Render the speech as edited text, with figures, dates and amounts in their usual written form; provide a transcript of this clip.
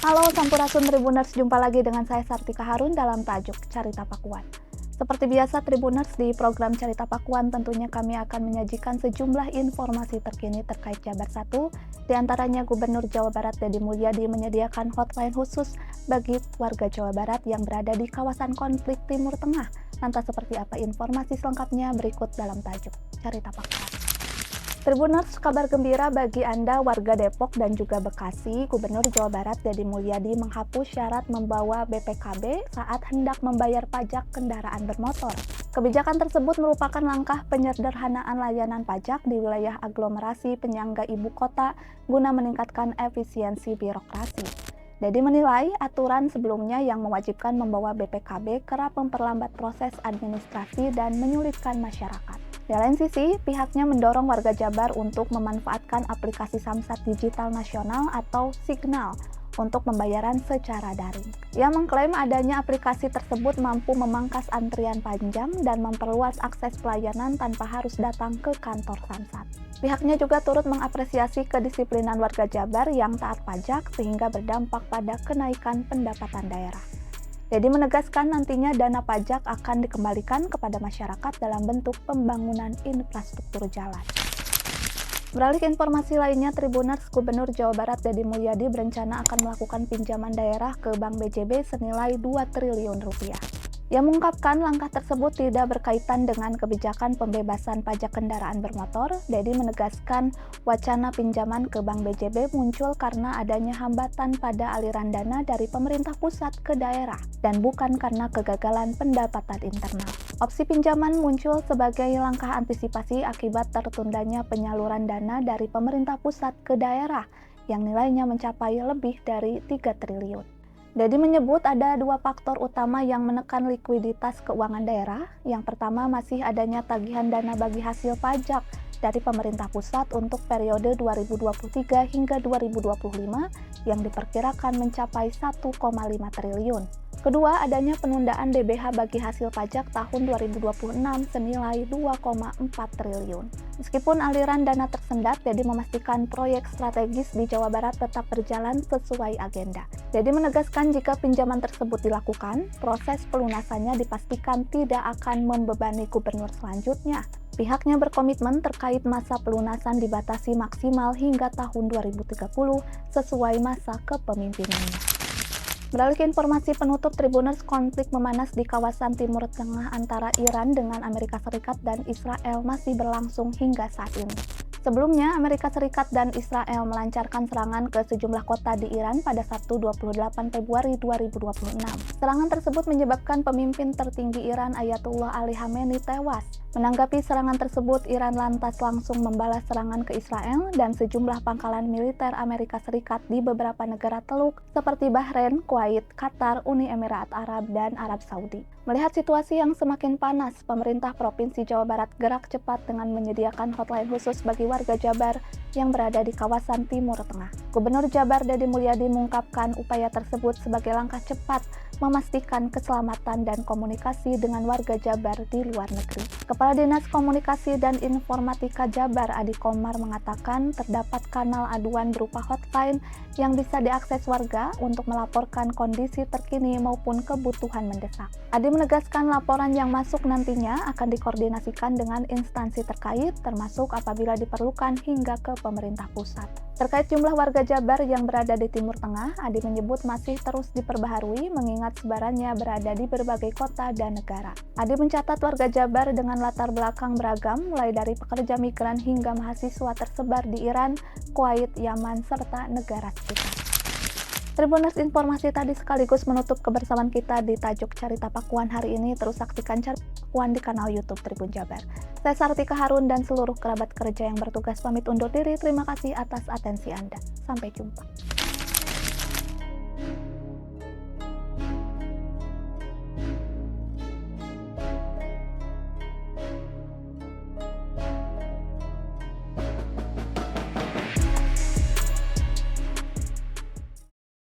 Halo Sampurasun Tribuners, jumpa lagi dengan saya Sartika Harun dalam tajuk Carita Pakuan. Seperti biasa Tribuners, di program Carita Pakuan tentunya kami akan menyajikan sejumlah informasi terkini terkait Jabar 1. Di antaranya Gubernur Jawa Barat Deddy Mulyadi menyediakan hotline khusus bagi warga Jawa Barat yang berada di kawasan konflik Timur Tengah. Lantas seperti apa informasi selengkapnya berikut dalam tajuk Carita Pakuan. Tribuners, kabar gembira bagi Anda warga Depok dan juga Bekasi. Gubernur Jawa Barat Deddy Mulyadi menghapus syarat membawa BPKB saat hendak membayar pajak kendaraan bermotor. Kebijakan tersebut merupakan langkah penyederhanaan layanan pajak di wilayah aglomerasi penyangga ibu kota guna meningkatkan efisiensi birokrasi. Deddy menilai aturan sebelumnya yang mewajibkan membawa BPKB kerap memperlambat proses administrasi dan menyulitkan masyarakat. Di lain sisi, pihaknya mendorong warga Jabar untuk memanfaatkan aplikasi Samsat Digital Nasional atau Signal untuk pembayaran secara daring. Ia mengklaim adanya aplikasi tersebut mampu memangkas antrian panjang dan memperluas akses pelayanan tanpa harus datang ke kantor Samsat. Pihaknya juga turut mengapresiasi kedisiplinan warga Jabar yang taat pajak sehingga berdampak pada kenaikan pendapatan daerah. Deddy menegaskan nantinya dana pajak akan dikembalikan kepada masyarakat dalam bentuk pembangunan infrastruktur jalan. Beralih ke informasi lainnya, Tribuners, Gubernur Jawa Barat Deddy Mulyadi berencana akan melakukan pinjaman daerah ke Bank BJB senilai 2 triliun rupiah. Ia mengungkapkan langkah tersebut tidak berkaitan dengan kebijakan pembebasan pajak kendaraan bermotor. Deddy menegaskan wacana pinjaman ke Bank BJB muncul karena adanya hambatan pada aliran dana dari pemerintah pusat ke daerah dan bukan karena kegagalan pendapatan internal. Opsi pinjaman muncul sebagai langkah antisipasi akibat tertundanya penyaluran dana dari pemerintah pusat ke daerah yang nilainya mencapai lebih dari 3 triliun. Deddy menyebut ada 2 faktor utama yang menekan likuiditas keuangan daerah. Yang pertama masih adanya tagihan dana bagi hasil pajak dari pemerintah pusat untuk periode 2023 hingga 2025 yang diperkirakan mencapai 1,5 triliun. Kedua, adanya penundaan DBH bagi hasil pajak tahun 2026 senilai 2,4 triliun. Meskipun aliran dana tersendat, Deddy memastikan proyek strategis di Jawa Barat tetap berjalan sesuai agenda. Deddy menegaskan jika pinjaman tersebut dilakukan, proses pelunasannya dipastikan tidak akan membebani gubernur selanjutnya. Pihaknya berkomitmen terkait masa pelunasan dibatasi maksimal hingga tahun 2030 sesuai masa kepemimpinannya. Beralih ke informasi penutup, Tribuners, konflik memanas di kawasan Timur Tengah antara Iran dengan Amerika Serikat dan Israel masih berlangsung hingga saat ini. Sebelumnya, Amerika Serikat dan Israel melancarkan serangan ke sejumlah kota di Iran pada Sabtu 28 Februari 2026. Serangan tersebut menyebabkan pemimpin tertinggi Iran Ayatullah Ali Khamenei tewas. Menanggapi serangan tersebut, Iran lantas langsung membalas serangan ke Israel dan sejumlah pangkalan militer Amerika Serikat di beberapa negara Teluk seperti Bahrain, Kuwait, Qatar, Uni Emirat Arab, dan Arab Saudi. Melihat situasi yang semakin panas, pemerintah Provinsi Jawa Barat gerak cepat dengan menyediakan hotline khusus bagi warga Jabar yang berada di kawasan Timur Tengah. Gubernur Jabar Deddy Mulyadi mengungkapkan upaya tersebut sebagai langkah cepat memastikan keselamatan dan komunikasi dengan warga Jabar di luar negeri. Kepala Dinas Komunikasi dan Informatika Jabar Adi Komar mengatakan terdapat kanal aduan berupa hotline yang bisa diakses warga untuk melaporkan kondisi terkini maupun kebutuhan mendesak. Adi menegaskan laporan yang masuk nantinya akan dikoordinasikan dengan instansi terkait termasuk apabila diperlukan hingga ke pemerintah pusat. Terkait jumlah warga Jabar yang berada di Timur Tengah, Adi menyebut masih terus diperbaharui mengingat sebarannya berada di berbagai kota dan negara. Adi mencatat warga Jabar dengan latar belakang beragam mulai dari pekerja migran hingga mahasiswa tersebar di Iran, Kuwait, Yaman, serta negara sekitar. Tribuners, informasi tadi sekaligus menutup kebersamaan kita di tajuk Carita Pakuan hari ini. Terus saksikan Carita Pakuan di kanal YouTube Tribun Jabar. Saya Sartika Harun dan seluruh kerabat kerja yang bertugas pamit undur diri. Terima kasih atas atensi Anda. Sampai jumpa.